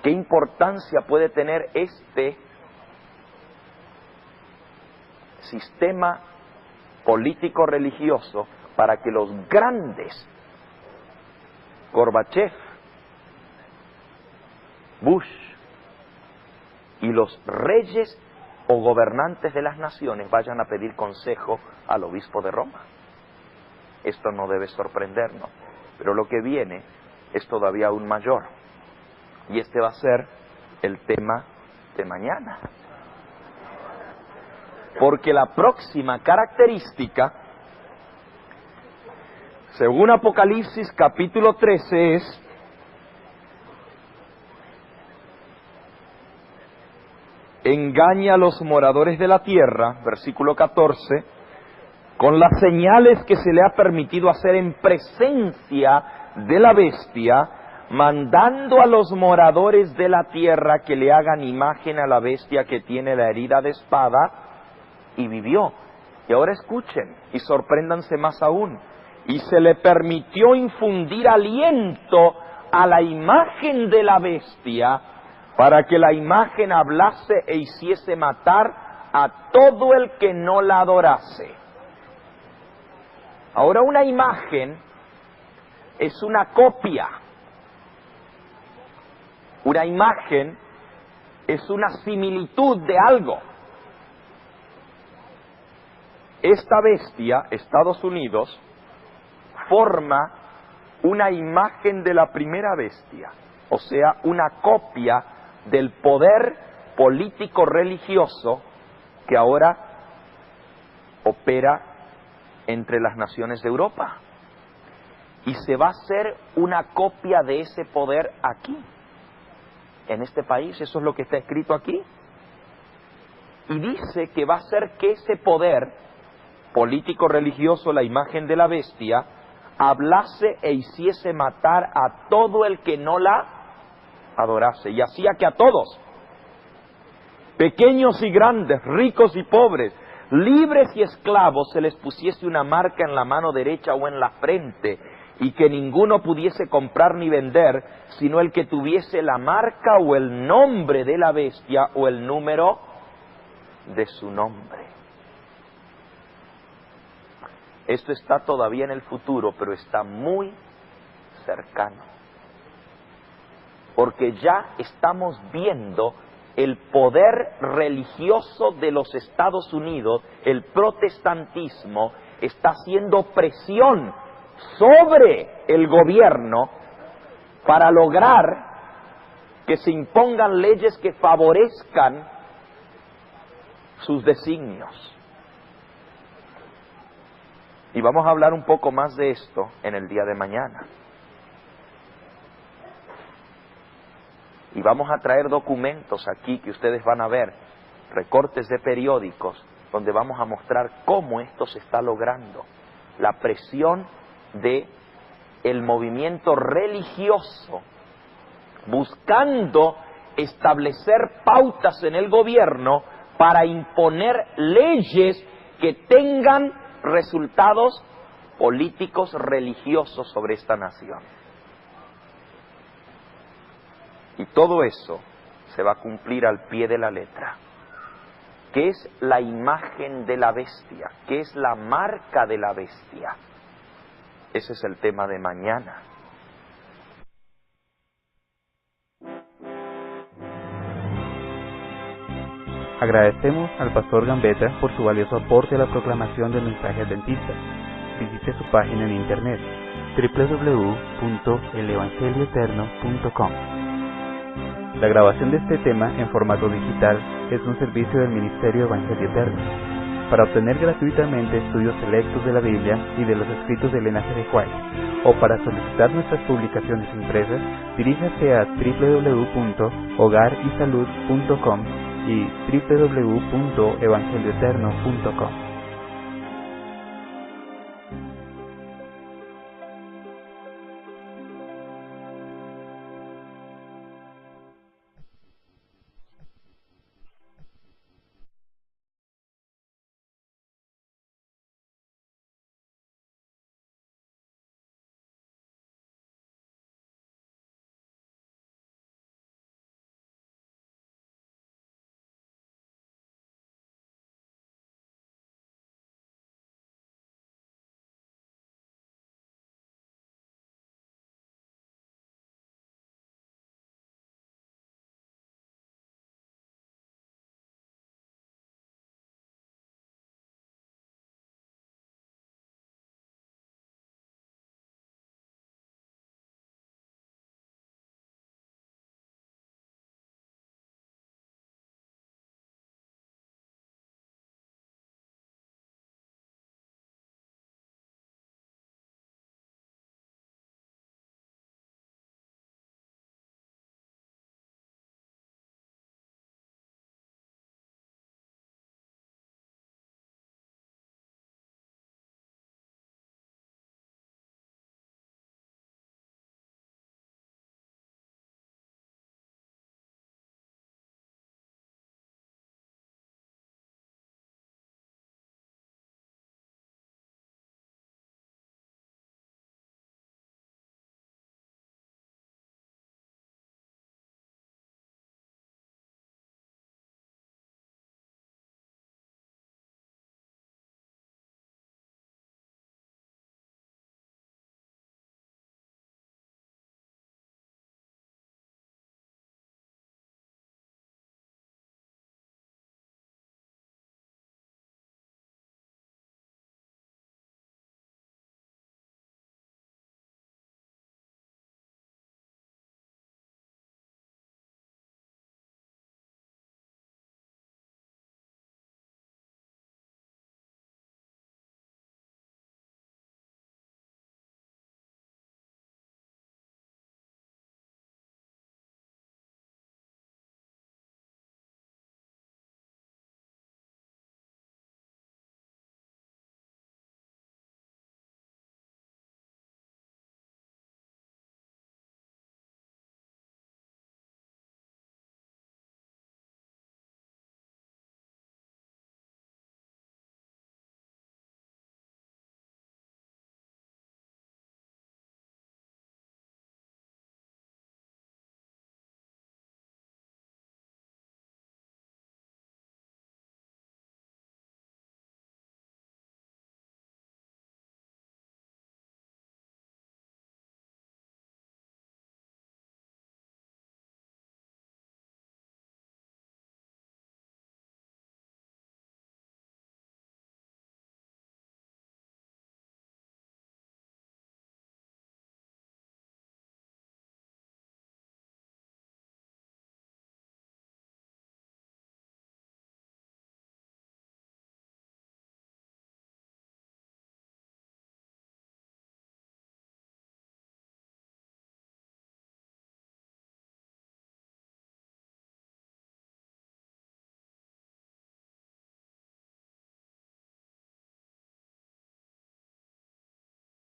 ¿Qué importancia puede tener este sistema político-religioso para que los grandes, Gorbachev, Bush y los reyes o gobernantes de las naciones vayan a pedir consejo al obispo de Roma? Esto no debe sorprendernos, pero lo que viene es todavía aún mayor, y este va a ser el tema de mañana. Porque la próxima característica, según Apocalipsis capítulo 13, es engaña a los moradores de la tierra, versículo 14, con las señales que se le ha permitido hacer en presencia de la bestia, mandando a los moradores de la tierra que le hagan imagen a la bestia que tiene la herida de espada y vivió. Y ahora escuchen y sorpréndanse más aún. Y se le permitió infundir aliento a la imagen de la bestia para que la imagen hablase e hiciese matar a todo el que no la adorase. Ahora, una imagen es una copia. Una imagen es una similitud de algo. Esta bestia, Estados Unidos, forma una imagen de la primera bestia, o sea, una copia del poder político religioso que ahora opera entre las naciones de Europa. Y se va a hacer una copia de ese poder aquí, en este país. Eso es lo que está escrito aquí. Y dice que va a hacer que ese poder político religioso, la imagen de la bestia, hablase e hiciese matar a todo el que no la adorase. Y hacía que a todos, pequeños y grandes, ricos y pobres, libres y esclavos, se les pusiese una marca en la mano derecha o en la frente, y que ninguno pudiese comprar ni vender, sino el que tuviese la marca o el nombre de la bestia o el número de su nombre. Esto está todavía en el futuro, pero está muy cercano. porque ya estamos viendo el poder religioso de los Estados Unidos, el protestantismo, está haciendo presión sobre el gobierno para lograr que se impongan leyes que favorezcan sus designios. Y vamos a hablar un poco más de esto en el día de mañana. Y vamos a traer documentos aquí que ustedes van a ver, recortes de periódicos, donde vamos a mostrar cómo esto se está logrando. La presión de el movimiento religioso, buscando establecer pautas en el gobierno para imponer leyes que tengan resultados políticos religiosos sobre esta nación. Y todo eso se va a cumplir al pie de la letra. ¿Qué es la imagen de la bestia? ¿Qué es la marca de la bestia? Ese es el tema de mañana. Agradecemos al pastor Gambetta por su valioso aporte a la proclamación del mensaje adventista. Visite su página en internet www.elevangelioeterno.com. La grabación de este tema en formato digital es un servicio del Ministerio Evangelio Eterno. Para obtener gratuitamente estudios selectos de la Biblia y de los escritos de Elena G. White, o para solicitar nuestras publicaciones impresas, diríjase a www.hogarysalud.com y www.evangelioeterno.com.